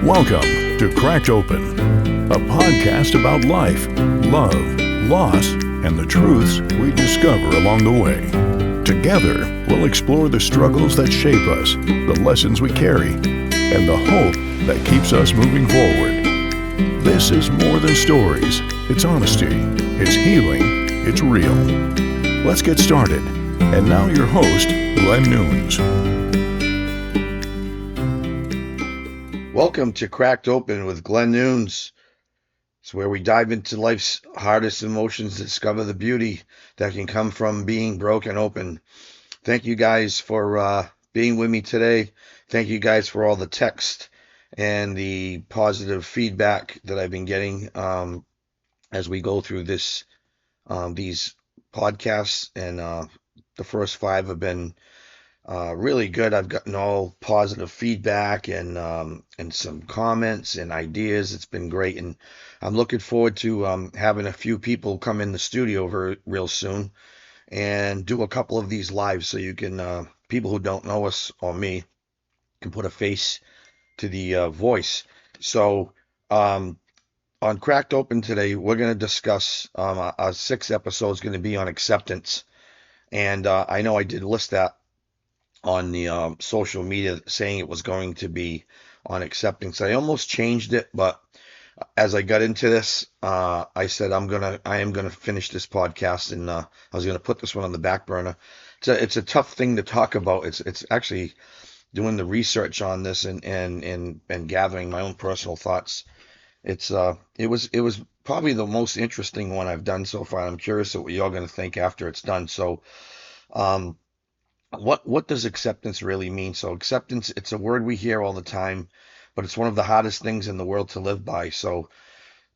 Welcome to Cracked Open, a podcast about life, love, loss, and the truths we discover along the way. Together, we'll explore the struggles that shape us, the lessons we carry, and the hope that keeps us moving forward. This is more than stories. It's honesty. It's healing. It's real. Let's get started. And now your host, Glen Nunes. Welcome to Cracked Open with Glen Nunes. It's where we dive into life's hardest emotions, discover the beauty that can come from being broken open. Thank you guys for being with me today. Thank you guys for all the text and the positive feedback that I've been getting as we go through these podcasts. And the first 5 have been really good. I've gotten all positive feedback and some comments and ideas. It's been great, and I'm looking forward to having a few people come in the studio real soon and do a couple of these lives, so you can people who don't know us or me can put a face to the voice. So on Cracked Open today, we're going to discuss our 6th episode is going to be on acceptance, and I know I did list that on the social media saying it was going to be on acceptance. I almost changed it, but as I got into this, I said I am gonna finish this podcast, and I was gonna put this one on the back burner. It's a tough thing to talk about. It's actually doing the research on this and gathering my own personal thoughts. It was probably the most interesting one I've done so far. I'm curious what you're gonna think after it's done. So what does acceptance really mean? So acceptance, it's a word we hear all the time, but it's one of the hardest things in the world to live by. So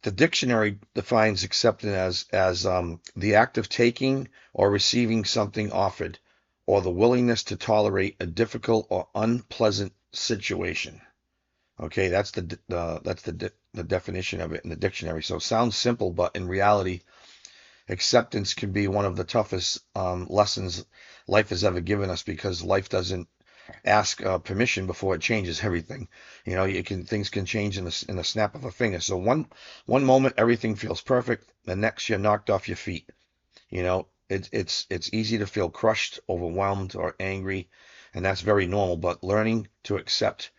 the dictionary defines acceptance as the act of taking or receiving something offered, or the willingness to tolerate a difficult or unpleasant situation. Okay, that's the definition of it in the dictionary. So it sounds simple, but in reality, acceptance can be one of the toughest lessons life has ever given us, because life doesn't ask permission before it changes everything. You know, things can change in the snap of a finger. So one moment everything feels perfect, the next you're knocked off your feet. You know, it's easy to feel crushed, overwhelmed, or angry, and that's very normal. But learning to accept,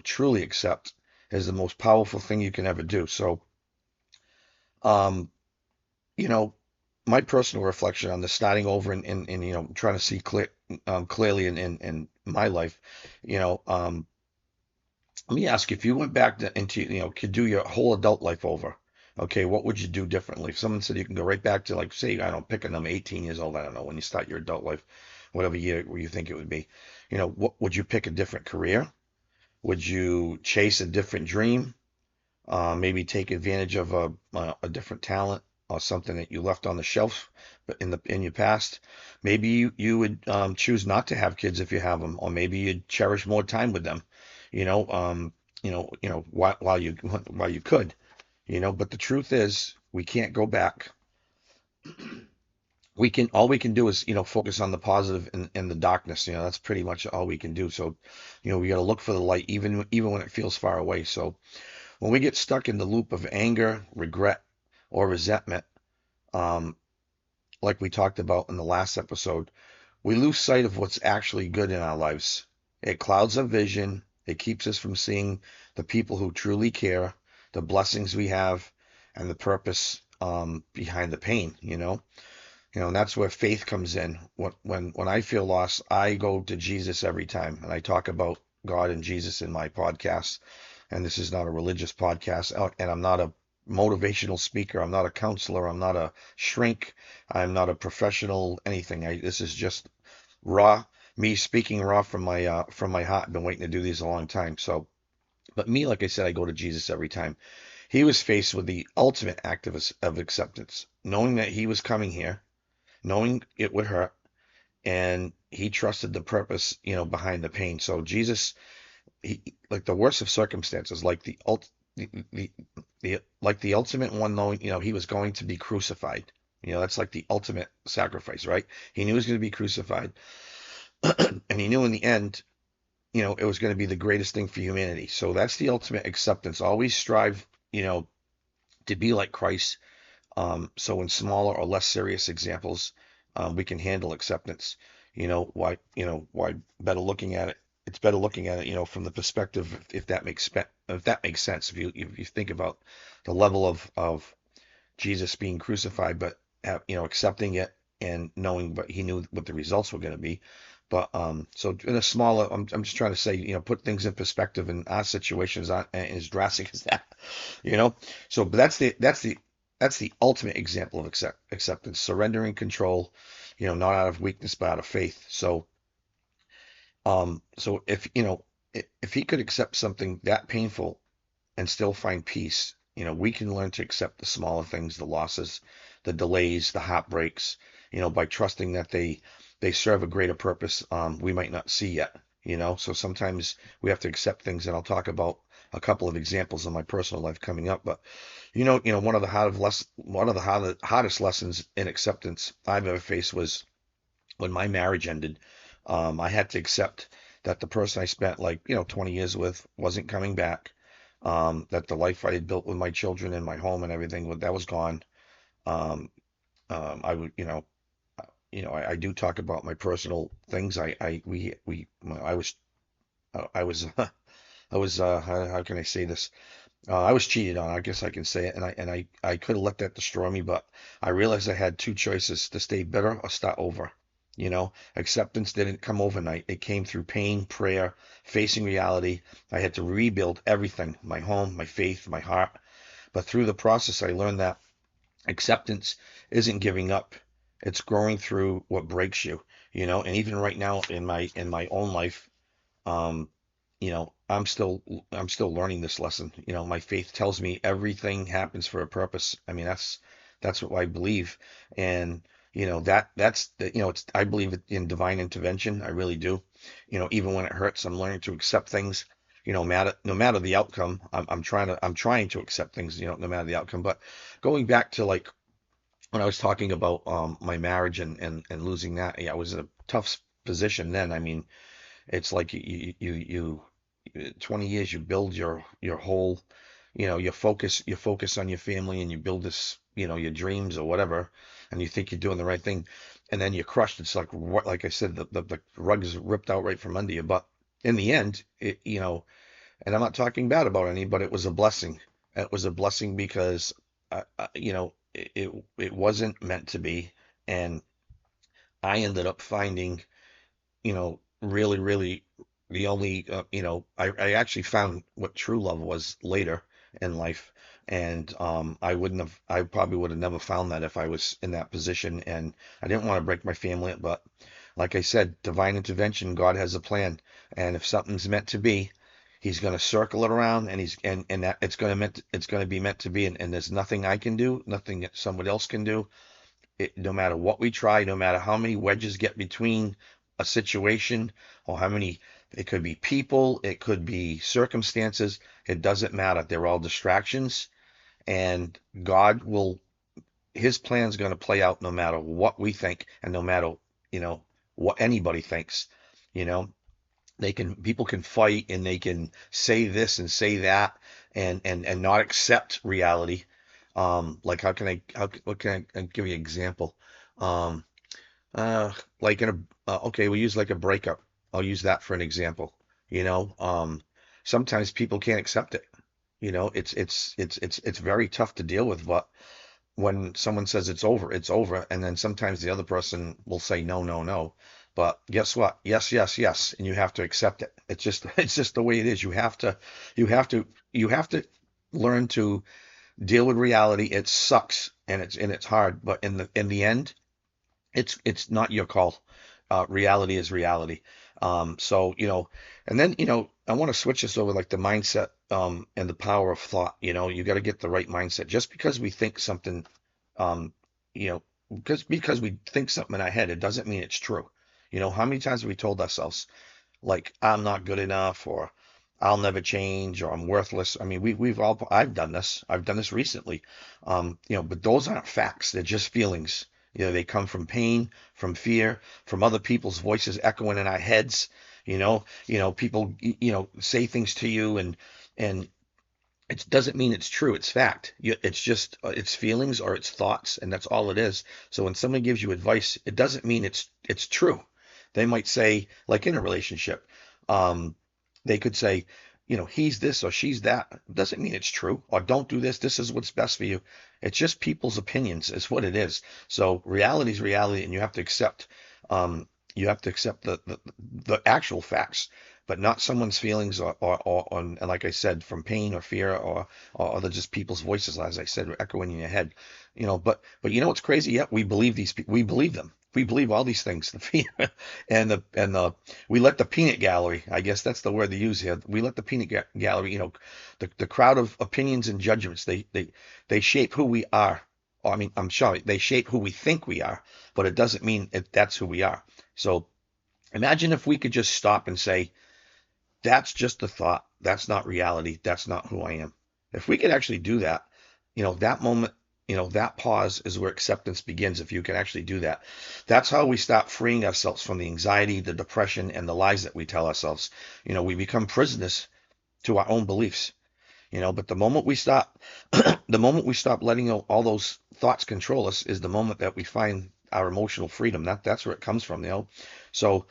truly accept, is the most powerful thing you can ever do. So, you know, my personal reflection on this, starting over and you know, trying to see clearly in my life, you know, let me ask you, if you went back into, you know, could do your whole adult life over, okay, what would you do differently? If someone said you can go right back to, like, say, I don't pick a number, 18 years old, I don't know, when you start your adult life, whatever year you think it would be, you know, what would you pick? A different career? Would you chase a different dream? Maybe take advantage of a different talent or something that you left on the shelf in your past. Maybe you would choose not to have kids if you have them, or maybe you'd cherish more time with them. You know, while you could, you know. But the truth is, we can't go back. All we can do is, you know, focus on the positive and the darkness. You know, that's pretty much all we can do. So, you know, we got to look for the light, even when it feels far away. So when we get stuck in the loop of anger, regret, or resentment, like we talked about in the last episode, we lose sight of what's actually good in our lives. It clouds our vision. It keeps us from seeing the people who truly care, the blessings we have, and the purpose behind the pain. You know, and that's where faith comes in. When I feel lost, I go to Jesus every time, and I talk about God and Jesus in my podcast. And this is not a religious podcast, and I'm not a motivational speaker. I'm not a counselor. I'm not a shrink. I'm not a professional anything. This is just raw, me speaking raw from my heart. I've been waiting to do these a long time. So, but me, like I said, I go to Jesus every time. He was faced with the ultimate act of acceptance, knowing that he was coming here, knowing it would hurt, and he trusted the purpose, you know, behind the pain. So Jesus, like the worst of circumstances, like the ultimate one, knowing, you know, he was going to be crucified. You know, that's like the ultimate sacrifice, right? He knew he was going to be crucified, and he knew in the end it was going to be the greatest thing for humanity. So that's the ultimate acceptance. Always strive, to be like Christ. So in smaller or less serious examples, we can handle acceptance. Why better looking at it? It's better looking at it, from the perspective, if that makes sense. If you think about the level of Jesus being crucified, but accepting it and knowing, but he knew what the results were going to be. But so in a smaller, I'm just trying to say, put things in perspective, and our situations aren't as drastic as that, you know. So, but that's the ultimate example of acceptance, surrendering control, not out of weakness but out of faith. So if if he could accept something that painful and still find peace. We can learn to accept the smaller things, the losses, the delays, the heartbreaks, by trusting that they serve a greater purpose we might not see yet. So sometimes we have to accept things, and I'll talk about a couple of examples in my personal life coming up. But one of the hardest lessons in acceptance I've ever faced was when my marriage ended. I had to accept that the person I spent 20 years with wasn't coming back. That the life I had built with my children and my home and everything, that was gone. Um, I would, I do talk about my personal things. I was, how can I say this? I was cheated on. I guess I can say it, and I could have let that destroy me, but I realized I had two choices: to stay bitter or start over. Acceptance didn't come overnight. It came through pain, prayer, facing reality. I had to rebuild everything: my home, my faith, my heart. But through the process, I learned that acceptance isn't giving up. It's growing through what breaks you. And even right now in my own life, um, I'm still learning this lesson. My faith tells me everything happens for a purpose. I mean, that's what I believe. And it's I believe in divine intervention. I really do. Even when it hurts, I'm learning to accept things. No matter the outcome, I'm trying to accept things, no matter the outcome. But going back to like when I was talking about my marriage and losing that, yeah, I was in a tough position then. I mean, it's like 20 years, you build your whole, you focus on your family, and you build this, your dreams or whatever, and you think you're doing the right thing, and then you're crushed. It's like I said, the rug is ripped out right from under you. But in the end, and I'm not talking bad about any, but it was a blessing. It was a blessing because, it wasn't meant to be, and I ended up finding, really, really the only, I actually found what true love was later in life. And I probably would have never found that if I was in that position. And I didn't want to break my family, but like I said, divine intervention, God has a plan. And if something's meant to be, He's going to circle it around, and that it's going to be meant to be. And there's nothing I can do, nothing that somebody else can do. No matter what we try, no matter how many wedges get between a situation, or how many, it could be people, it could be circumstances, it doesn't matter. They're all distractions, and God will, his plan's going to play out no matter what we think, and no matter, what anybody thinks. You know, people can fight, and they can say this and say that, and not accept reality. Like what can I give you an example? Um, like okay, we use like a breakup. I'll use that for an example. Sometimes people can't accept it. It's very tough to deal with, but when someone says it's over, and then sometimes the other person will say no, no, no. But guess what? Yes, yes, yes, and you have to accept it. It's just the way it is. You have to learn to deal with reality. It sucks, and it's hard, but in the end, it's not your call. Reality is reality. So, and then, I want to switch this over, like the mindset, and the power of thought. You got to get the right mindset. Just because we think something, um, you know, because we think something in our head, it doesn't mean it's true. How many times have we told ourselves, like, I'm not good enough, or I'll never change, or I'm worthless? I mean, I've done this. I've done this recently. But those aren't facts. They're just feelings. They come from pain, from fear, from other people's voices echoing in our heads. People, say things to you, and it doesn't mean it's true. It's fact. It's just it's feelings or it's thoughts, and that's all it is. So when somebody gives you advice, it doesn't mean it's true. They might say, like in a relationship, um, they could say, he's this or she's that. It doesn't mean it's true. Or don't do this. This is what's best for you. It's just people's opinions, is what it is. So reality is reality, and um, you have to accept the actual facts, but not someone's feelings and like I said, from pain or fear or other just people's voices, as I said, echoing in your head. But what's crazy? Yeah, we believe these people. We believe them. We believe all these things. The fear and the we let the peanut gallery. I guess that's the word they use here. We let the peanut gallery. The crowd of opinions and judgments. They shape who we are. I mean, I'm sorry, they shape who we think we are, but it doesn't mean that's who we are. So imagine if we could just stop and say, that's just a thought. That's not reality. That's not who I am. If we could actually do that, that moment, that pause is where acceptance begins. If you can actually do that, that's how we stop freeing ourselves from the anxiety, the depression, and the lies that we tell ourselves. We become prisoners to our own beliefs. But the moment we stop, the moment we stop letting all those thoughts control us is the moment that we find our emotional freedom. That's where it comes from. So,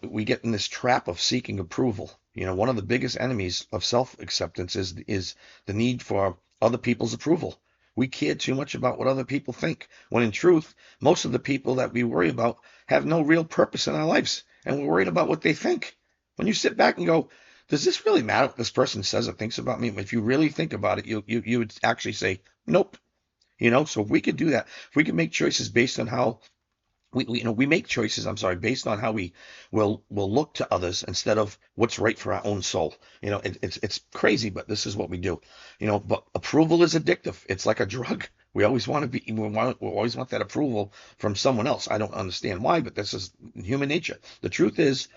we get in this trap of seeking approval. One of the biggest enemies of self-acceptance is the need for other people's approval. We care too much about what other people think, when in truth, most of the people that we worry about have no real purpose in our lives, and we're worried about what they think. When you sit back and go, does this really matter what this person says or thinks about me? If you really think about it, you would actually say, nope. So if we could do that, if we could make choices based on how we make choices, I'm sorry, based on how we will look to others instead of what's right for our own soul. It's crazy, but this is what we do. But approval is addictive. It's like a drug. We always want to we always want that approval from someone else. I don't understand why, but this is human nature. The truth is,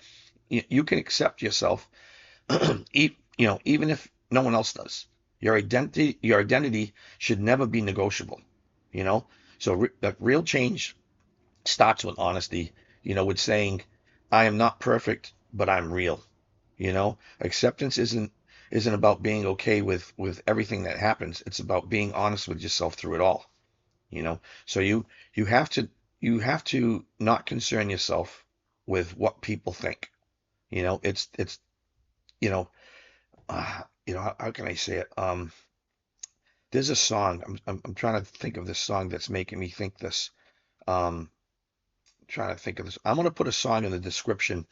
you can accept yourself, even if no one else does. Your identity should never be negotiable. You know, so real change starts with honesty, with saying, I am not perfect, but I'm real. Acceptance isn't about being okay with everything that happens. It's about being honest with yourself through it all. So you have to not concern yourself with what people think. It's you know how can I say it? There's a song. I'm trying to think of this song that's making me think this. Um, Trying to think of this. I'm gonna put a song in the description.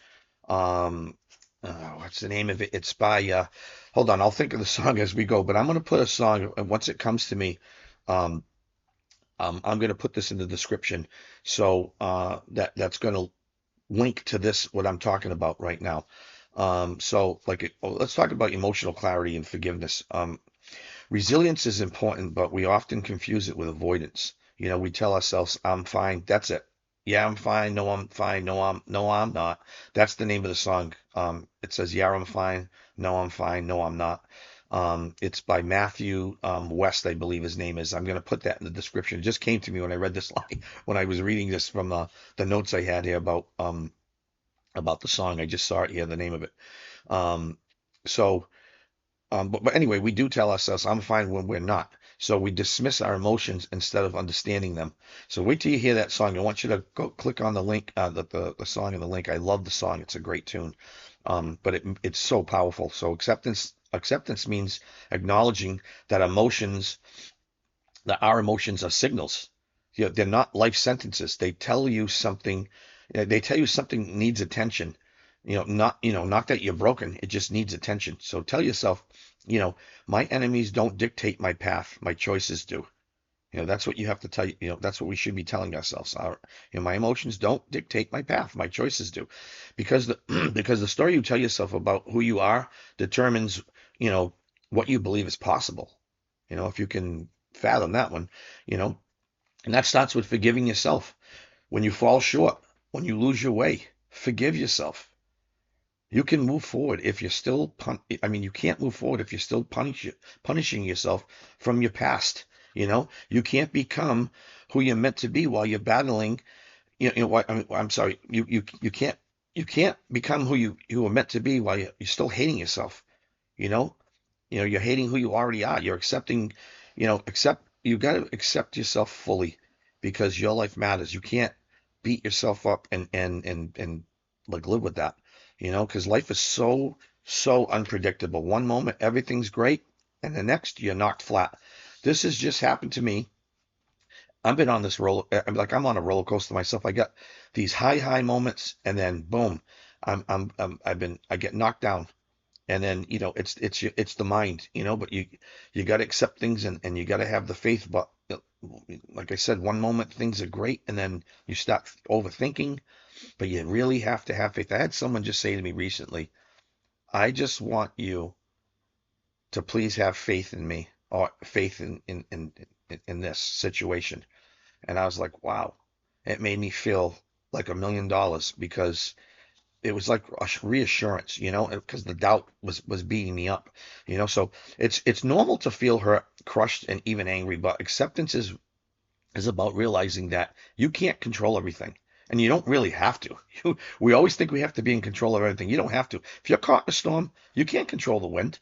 Um, what's the name of it? It's by. Hold on, I'll think of the song as we go. But I'm gonna put a song, and once it comes to me, um, I'm gonna put this in the description. So that's gonna link to this what I'm talking about right now. So let's talk about emotional clarity and forgiveness. Resilience is important, but we often confuse it with avoidance. We tell ourselves, I'm fine. That's it. Yeah, I'm fine. No, I'm fine. No, I'm not. That's the name of the song. It says, yeah, I'm fine. No, I'm fine. No, I'm not. It's by Matthew West, I believe his name is. I'm going to put that in the description. It just came to me when I read this line, when I was reading this from the notes I had here about the song. I just saw it here, the name of it. Um, so but anyway, we do tell ourselves, I'm fine when we're not. So we dismiss our emotions instead of understanding them. So wait till you hear that song. I want you to go click on the link, the song and the link. I love the song. It's a great tune. But it's so powerful. So acceptance means acknowledging that our emotions are signals. They're not life sentences. They tell you something needs attention. Not that you're broken. It just needs attention. So tell yourself, you know, my enemies don't dictate my path. My choices do. That's what you have to tell you. That's what we should be telling ourselves. My emotions don't dictate my path. My choices do, because because the story you tell yourself about who you are determines, what you believe is possible. If you can fathom that one, you know, and that starts with forgiving yourself. When you fall short, when you lose your way, forgive yourself. You can move forward if you're still you can't move forward if you're still punishing yourself from your past. You can't become who you're meant to be while you're battling. What I'm sorry. You can't. you can't become who you were meant to be while you're still hating yourself. You know, you're hating who you already are. You're accepting, you got to accept yourself fully because your life matters. You can't beat yourself up and like live with that, because life is so unpredictable. One moment everything's great, and the next you're knocked flat. This has just happened to me. I've been on this I'm on a roller coaster myself. I got these high moments, and then boom, I get knocked down, and then it's the mind, but you got to accept things, and you got to have the faith. But like I said, one moment things are great, and then you start overthinking, but you really have to have faith. I had someone just say to me recently, I just want you to please have faith in me, or faith in this situation. And I was like, wow, it made me feel like $1 million, because it was like a reassurance, because the doubt was beating me up, So it's normal to feel hurt, crushed, and even angry, but acceptance is about realizing that you can't control everything, and you don't really have to. We always think we have to be in control of everything. You don't have to. If you're caught in a storm, you can't control the wind,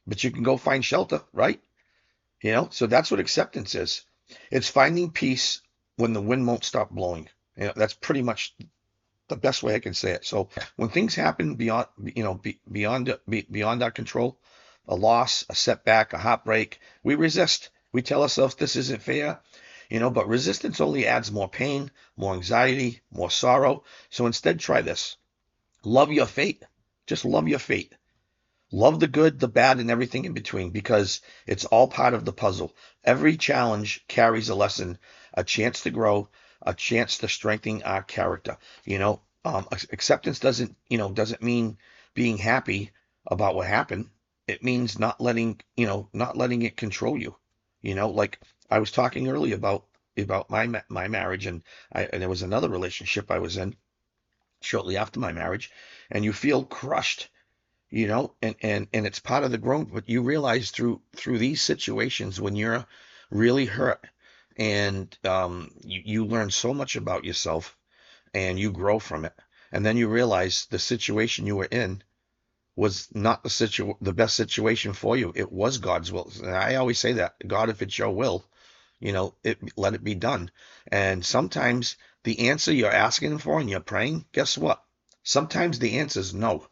but you can go find shelter, right? So that's what acceptance is. It's finding peace when the wind won't stop blowing. That's pretty much the best way I can say it. So when things happen beyond our control, a loss, a setback, a heartbreak, we resist. We tell ourselves this isn't fair, but resistance only adds more pain, more anxiety, more sorrow. So instead, try this. Love your fate. Just love your fate. Love the good, the bad, and everything in between, because it's all part of the puzzle. Every challenge carries a lesson, a chance to grow, a chance to strengthen our character. Acceptance doesn't mean being happy about what happened. It means not letting it control you. Like I was talking earlier about my marriage, and there was another relationship I was in shortly after my marriage, and you feel crushed, and it's part of the growth. But you realize through these situations, when you're really hurt, and you learn so much about yourself, and you grow from it, and then you realize the situation you were in was not the best situation for you. It was God's will. And I always say that, God, if it's your will, let it be done. And sometimes the answer you're asking for and you're praying, guess what? Sometimes the answer is no,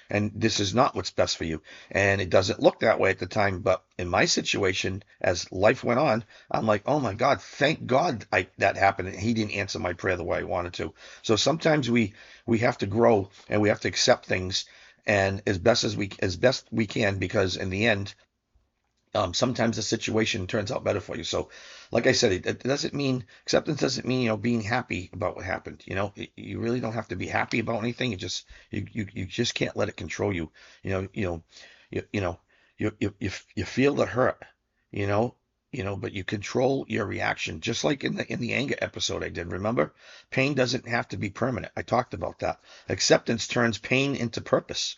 and this is not what's best for you. And it doesn't look that way at the time, but in my situation, as life went on, I'm like, oh my God, thank God that happened, and he didn't answer my prayer the way I wanted to. So sometimes we have to grow, and we have to accept things, and as best we can, because in the end, sometimes the situation turns out better for you. So, like I said, it doesn't mean acceptance doesn't mean being happy about what happened. You really don't have to be happy about anything. You just can't let it control you. You know you know you know you feel the hurt. You know but you control your reaction, just like in the anger episode I did. Remember, pain doesn't have to be permanent. I talked about that. Acceptance turns pain into purpose.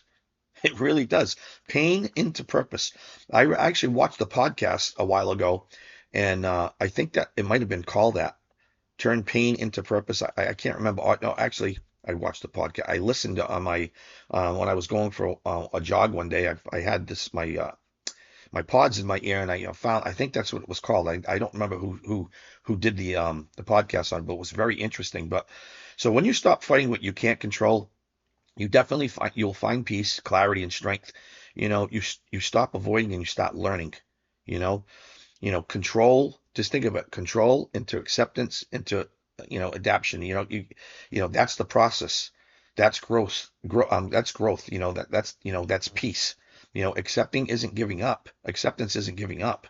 It really does. Pain into purpose. I actually watched the podcast a while ago, and I think that it might have been called that. Turn pain into purpose. I can't remember. No, actually, I watched the podcast. I listened on my when I was going for a jog one day. I had my pods in my ear, and I found, I think that's what it was called. I don't remember who did the podcast on it, but it was very interesting. But so when you stop fighting what you can't control, you'll find peace, clarity, and strength. You stop avoiding, and you start learning. You know, control. Just think of it: control into acceptance, into adaptation. That's the process. That's growth. That's growth. That's peace. Accepting isn't giving up. Acceptance isn't giving up.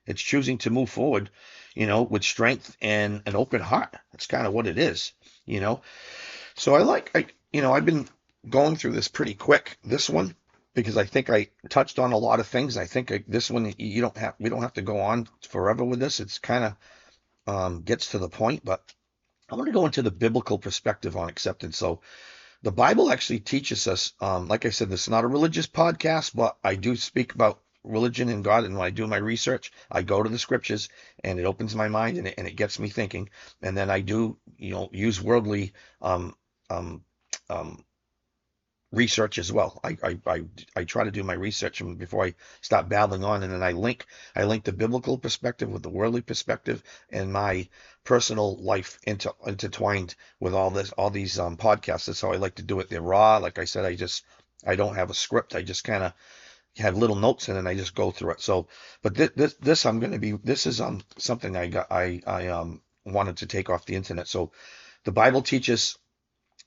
It's choosing to move forward, with strength and an open heart. That's kind of what it is. You know. So I've been going through this pretty quick, this one, because I think I touched on a lot of things. I think this one, we don't have to go on forever with this. It's kind of gets to the point, but I want to go into the biblical perspective on acceptance. So the Bible actually teaches us, like I said, this is not a religious podcast, but I do speak about religion and God. And when I do my research, I go to the scriptures, and it opens my mind, and it gets me thinking. And then I do, use worldly, um, um, research as well. I try to do my research before I start babbling on, and then I link the biblical perspective with the worldly perspective and my personal life intertwined with all these podcasts. That's how I like to do it. They're raw. Like I said, I don't have a script. I just kind of have little notes in it and I just go through it. So, but this I'm going to be this is something I wanted to take off the internet. So the Bible teaches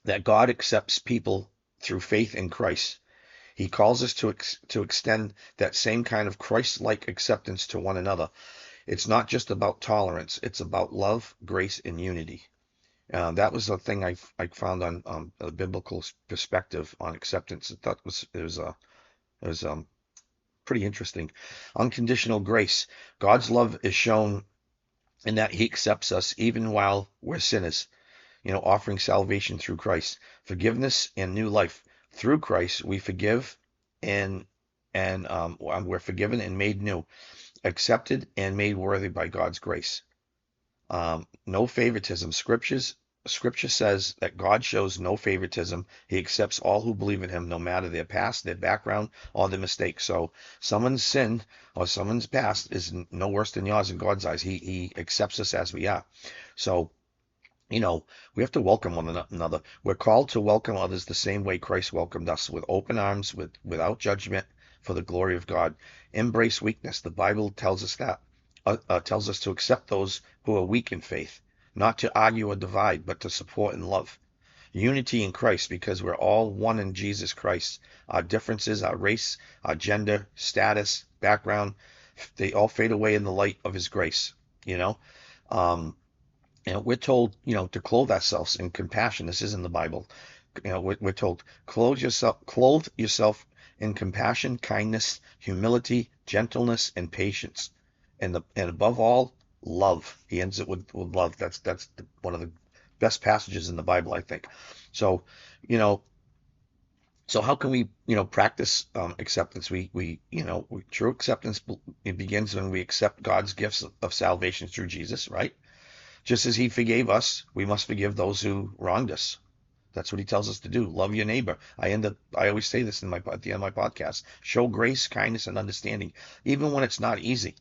that God accepts people through faith in Christ. He calls us to extend that same kind of Christ-like acceptance to one another. It's not just about tolerance; it's about love, grace, and unity. That was the thing I found on a biblical perspective on acceptance. I thought it was pretty interesting. Unconditional grace. God's love is shown in that He accepts us even while we're sinners, offering salvation through Christ, forgiveness and new life. Through Christ, we forgive and we're forgiven and made new, accepted and made worthy by God's grace. No favoritism. Scripture says that God shows no favoritism. He accepts all who believe in Him, no matter their past, their background, or their mistakes. So someone's sin or someone's past is no worse than yours in God's eyes. He accepts us as we are. So we have to welcome one another. We're called to welcome others the same way Christ welcomed us, with open arms, without judgment, for the glory of God. Embrace weakness. The Bible tells us that. Tells us to accept those who are weak in faith, not to argue or divide, but to support and love. Unity in Christ, because we're all one in Jesus Christ. Our differences, our race, our gender, status, background, they all fade away in the light of His grace. You know, um, we're told, to clothe ourselves in compassion. This is in the Bible. We're told, clothe yourself in compassion, kindness, humility, gentleness, and patience, and above all, love. He ends it with love. That's one of the best passages in the Bible, I think. So, you know, so how can we, practice acceptance? True acceptance it begins when we accept God's gifts of salvation through Jesus, right? Just as He forgave us, we must forgive those who wronged us. That's what He tells us to do. Love your neighbor. I always say this at the end of my podcast. Show grace, kindness, and understanding, even when it's not easy.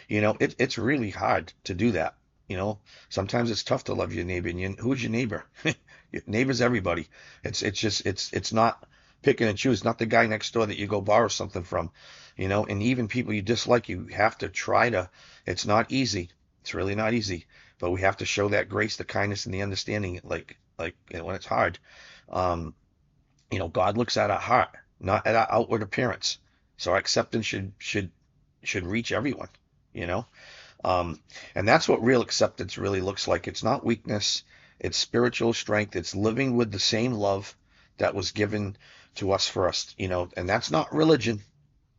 It's really hard to do that. Sometimes it's tough to love your neighbor. And who's your neighbor? Your neighbor's everybody. It's not pick and choose. Not the guy next door that you go borrow something from. And even people you dislike, you have to try to. It's not easy. It's really not easy. But we have to show that grace, the kindness, and the understanding. When it's hard. God looks at our heart, not at our outward appearance. So our acceptance should reach everyone. You know. And that's what real acceptance really looks like. It's not weakness, it's spiritual strength. It's living with the same love that was given to us first, and that's not religion.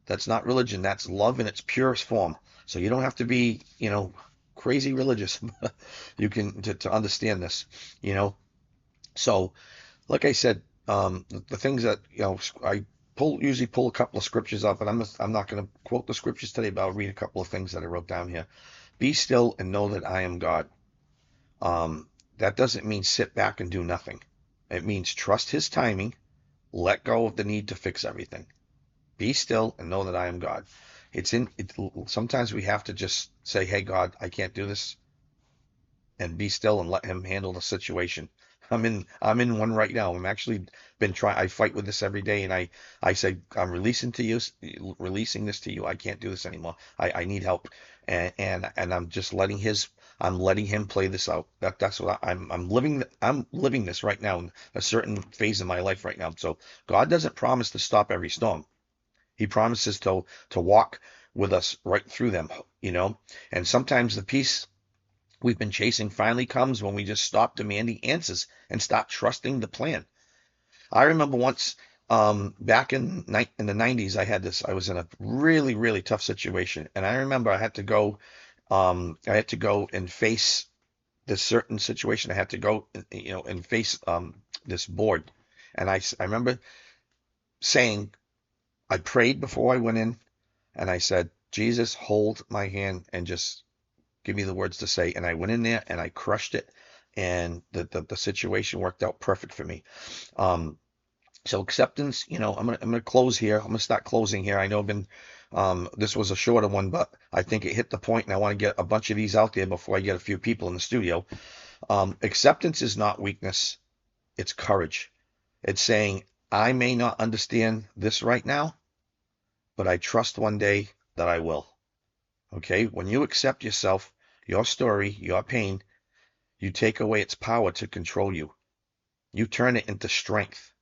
That's not religion. That's love in its purest form. So you don't have to be, crazy religious. You can to understand this, you know. So, like I said, the things that I usually pull a couple of scriptures up, and I'm not going to quote the scriptures today, but I'll read a couple of things that I wrote down here. Be still and know that I am God. That doesn't mean sit back and do nothing. It means trust His timing, let go of the need to fix everything. Be still and know that I am God. Sometimes we have to just say, hey, God, I can't do this, and be still and let Him handle the situation. I'm in one right now. I'm actually been trying. I fight with this every day, and I say I'm releasing this to you. I can't do this anymore. I need help, and I'm just letting Him play this out. That's what I'm living. I'm living this right now in a certain phase of my life right now. So God doesn't promise to stop every storm. He promises to walk with us right through them. And sometimes the peace we've been chasing finally comes when we just stop demanding answers and start trusting the plan. I remember once, back in the 90s, I was in a really, really tough situation. And I remember I had to go and face this certain situation. I had to go, and face this board. And I remember saying, I prayed before I went in, and I said, Jesus, hold my hand and just give me the words to say. And I went in there and I crushed it. and the situation worked out perfect for me. Um, so acceptance, I'm gonna close here. I'm gonna start closing here. I know this was a shorter one, but I think it hit the point, and I want to get a bunch of these out there before I get a few people in the studio. Acceptance is not weakness, it's courage. It's saying, I may not understand this right now, but I trust one day that I will. Okay? When you accept yourself, your story, your pain, you take away its power to control you. You turn it into strength.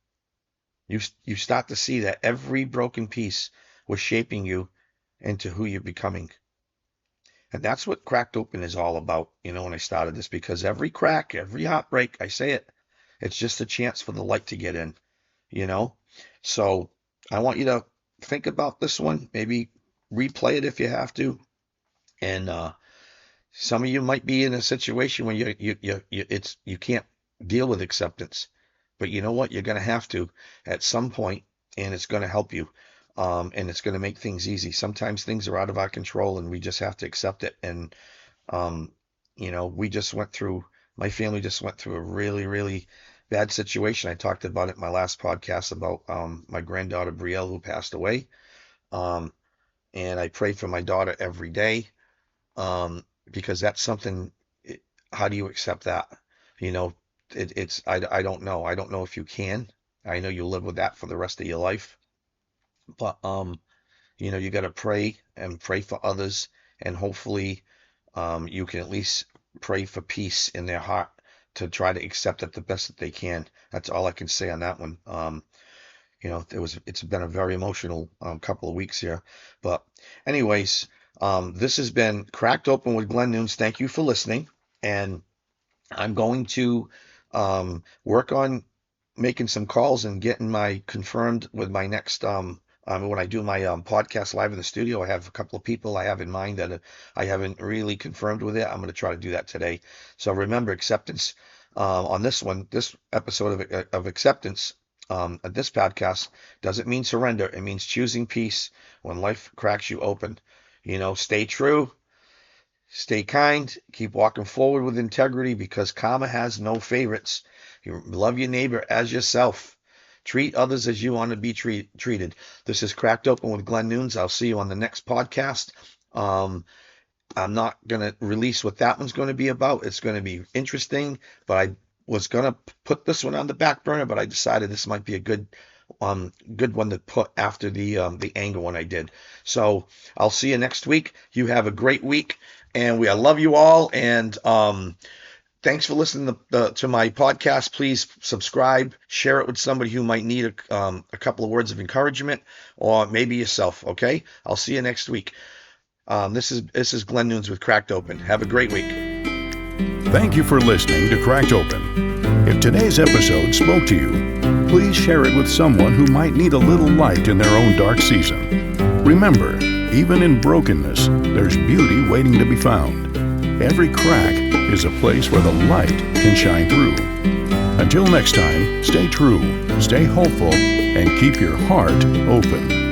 You start to see that every broken piece was shaping you into who you're becoming. And that's what Cracked Open is all about, when I started this, because every crack, every heartbreak, I say it, it's just a chance for the light to get in, you know? So I want you to think about this one, maybe replay it if you have to. And some of you might be in a situation where you can't deal with acceptance, but you know what? You're going to have to at some point, and it's going to help you, and it's going to make things easy. Sometimes things are out of our control, and we just have to accept it. And um, my family just went through a really, really bad situation. I talked about it in my last podcast about my granddaughter Brielle, who passed away. Um, and I pray for my daughter every day, because that's something. How do you accept that? You know, I don't know. I don't know if you can. I know you live with that for the rest of your life, but you got to pray and pray for others, and hopefully, you can at least pray for peace in their heart to try to accept it the best that they can. That's all I can say on that one. It's been a very emotional couple of weeks here, but anyways, this has been Cracked Open with Glen Nunes. Thank you for listening, and I'm going to work on making some calls and getting my confirmed with my next when I do my podcast live in the studio. I have a couple of people I have in mind that I haven't really confirmed with it. I'm going to try to do that today. So remember, acceptance on this episode of acceptance. This podcast doesn't mean surrender. It means choosing peace when life cracks you open. Stay true, stay kind, keep walking forward with integrity, because karma has no favorites. You love your neighbor as yourself. Treat others as you want to be treated. This is Cracked Open with Glen Nunes. I'll see you on the next podcast. I'm not going to release what that one's going to be about. It's going to be interesting, but I was going to put this one on the back burner, but I decided this might be a good one to put after the anger one I did. So I'll see you next week. You have a great week, and I love you all. And thanks for listening to my podcast. Please subscribe, share it with somebody who might need a couple of words of encouragement, or maybe yourself. Okay, I'll see you next week. This is Glen Nunes with Cracked Open. Have a great week. Thank you for listening to Cracked Open. If today's episode spoke to you, please share it with someone who might need a little light in their own dark season. Remember, even in brokenness, there's beauty waiting to be found. Every crack is a place where the light can shine through. Until next time, stay true, stay hopeful, and keep your heart open.